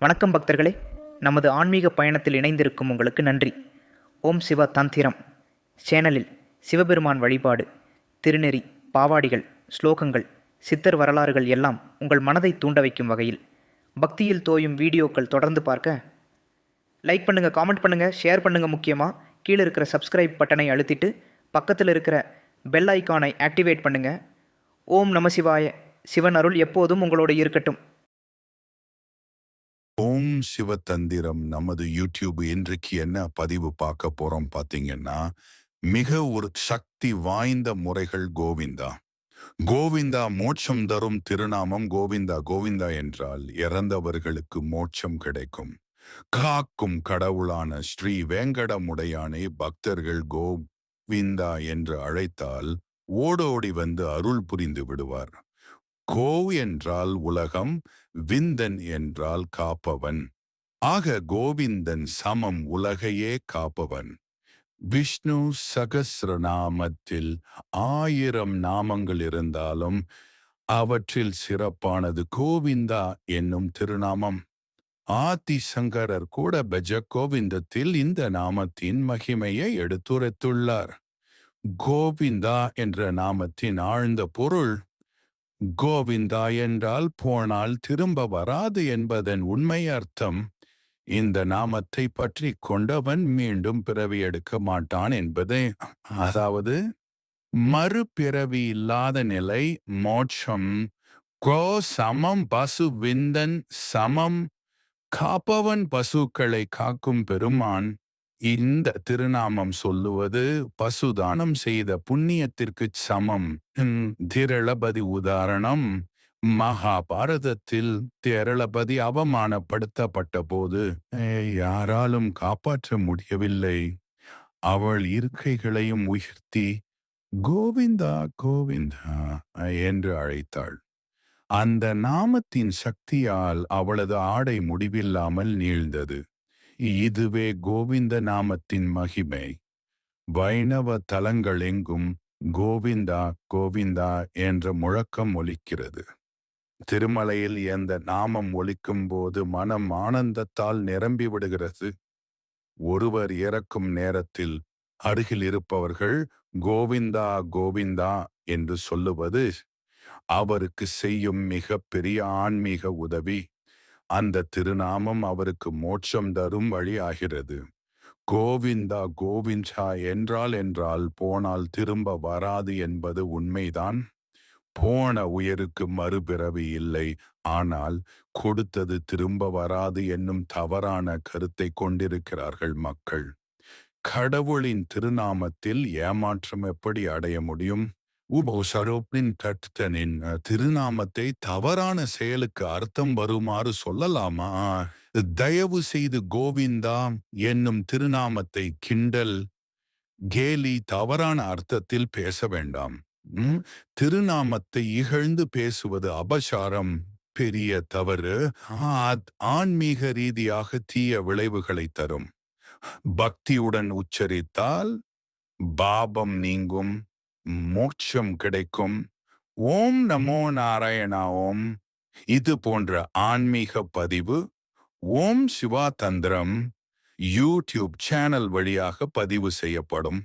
வணக்கம் பக்தர்களே, நமது ஆன்மீக பயணத்தில் இணைந்திருக்கும் உங்களுக்கு நன்றி. ஓம் சிவ தந்திரம் சேனலில் சிவபெருமான் வழிபாடு, திருநெறி, பாவாடிகள், ஸ்லோகங்கள், சித்தர் வரலாறுகள் எல்லாம் உங்கள் மனதை தூண்ட வைக்கும் வகையில் பக்தியில் தோயும் வீடியோக்கள் தொடர்ந்து பார்க்க லைக் பண்ணுங்கள், காமெண்ட் பண்ணுங்கள், ஷேர் பண்ணுங்கள். முக்கியமாக கீழே இருக்கிற சப்ஸ்கிரைப் பட்டனை அழுத்திட்டு பக்கத்தில் இருக்கிற பெல் ஐக்கானை ஆக்டிவேட் பண்ணுங்கள். ஓம் நம சிவாய. சிவன் அருள் எப்போதும் உங்களோடு இருக்கட்டும். ஓம் சிவதந்திரம் நமது யூடியூப் இன்றைக்கு என்ன பதிவு பார்க்க போறோம் பார்த்தீங்கன்னா, மிக ஒரு சக்தி வாய்ந்த முறைகள் கோவிந்தா. கோவிந்தா மோட்சம் தரும் திருநாமம் கோவிந்தா. கோவிந்தா என்றால் இறந்தவர்களுக்கு மோட்சம் கிடைக்கும். காக்கும் கடவுளான ஸ்ரீ வேங்கடமுடையானை பக்தர்கள் கோவிந்தா என்று அழைத்தால் ஓடோடி வந்து அருள் புரிந்து விடுவார். கோ என்றால் உலகம், விந்தன் என்றால் காப்பவன். ஆக கோவிந்தன் சமம் உலகையே காப்பவன். விஷ்ணு சகஸ்ரநாமத்தில் 1000 நாமங்கள் இருந்தாலும் அவற்றில் சிறப்பானது கோவிந்தா என்னும் திருநாமம். ஆதிசங்கரர் கூட பஜ கோவிந்தத்தில் இந்த நாமத்தின் மகிமையை எடுத்துரைத்துள்ளார். கோவிந்தா என்ற நாமத்தின் ஆழ்ந்த பொருள், கோவிந்தா என்றால் போனால் திரும்ப வராது என்பதன் உண்மை அர்த்தம். இந்த நாமத்தை பற்றி கொண்டவன் மீண்டும் பிறவி எடுக்க மாட்டான் என்பதே. அதாவது மறுபிறவி இல்லாத நிலை, மோட்சம். கோ சமம் பசு விந்தன் சமம் காப்பவன், பசுக்களை காக்கும் பெருமான். இந்த திருநாமம் சொல்லுவது பசுதானம் செய்த புண்ணியத்திற்கு சமம். திரளபதி உதாரணம். மகாபாரதத்தில் திரளபதி அவமானப்படுத்தப்பட்ட போது யாராலும் காப்பாற்ற முடியவில்லை. அவள் இருக்கைகளையும் உயர்த்தி கோவிந்தா கோவிந்தா என்று அழைத்தாள். அந்த நாமத்தின் சக்தியால் அவளது ஆடை முடிவில்லாமல் நீழ்ந்தது. இதுவே கோவிந்த நாமத்தின் மகிமை. வைணவ தலங்கள் எங்கும் கோவிந்தா கோவிந்தா என்ற முழக்கம் ஒலிக்கிறது. திருமலையில் எந்த நாமம் ஒலிக்கும் போது மனம் ஆனந்தத்தால் நிரம்பி விடுகிறது. ஒருவர் இறக்கும் நேரத்தில் அருகில் இருப்பவர்கள் கோவிந்தா கோவிந்தா என்று சொல்லுவது அவருக்கு செய்யும் மிக பெரிய ஆன்மீக உதவி. அந்த திருநாமம் அவருக்கு மோட்சம் தரும் வழி ஆகிறது. கோவிந்தா கோவிந்தா என்றால் போனால் திரும்ப வராது என்பது உண்மைதான். போன உயிருக்கு மறுபிறவி இல்லை, ஆனால் கொடுத்தது திரும்ப வராது என்னும் தவறான கருத்தை கொண்டிருக்கிறார்கள் மக்கள். கடவுளின் திருநாமத்தில் ஏமாற்றம் எப்படி அடைய முடியும்? உபோசரோப்பின் கர்த்தனின் திருநாமத்தை தவறான செயலுக்கு அர்த்தம் வருமாறு சொல்லலாமா? தயவு செய்து கோவிந்தா என்னும் திருநாமத்தை கிண்டல், கேலி, தவறான அர்த்தத்தில் பேச வேண்டாம். திருநாமத்தை இகழ்ந்து பேசுவது அபசாரம், பெரிய தவறு. ஆன்மீக ரீதியாக தீய விளைவுகளை தரும். பக்தியுடன் உச்சரித்தால் பாபம் நீங்கும், மோட்சம் கிடைக்கும். ஓம் நமோ நாராயணா ஓம். இது போன்ற ஆன்மீக பதிவு ஓம் சிவா தந்திரம் யூடியூப் சேனல் வழியாக பதிவு செய்யப்படும்.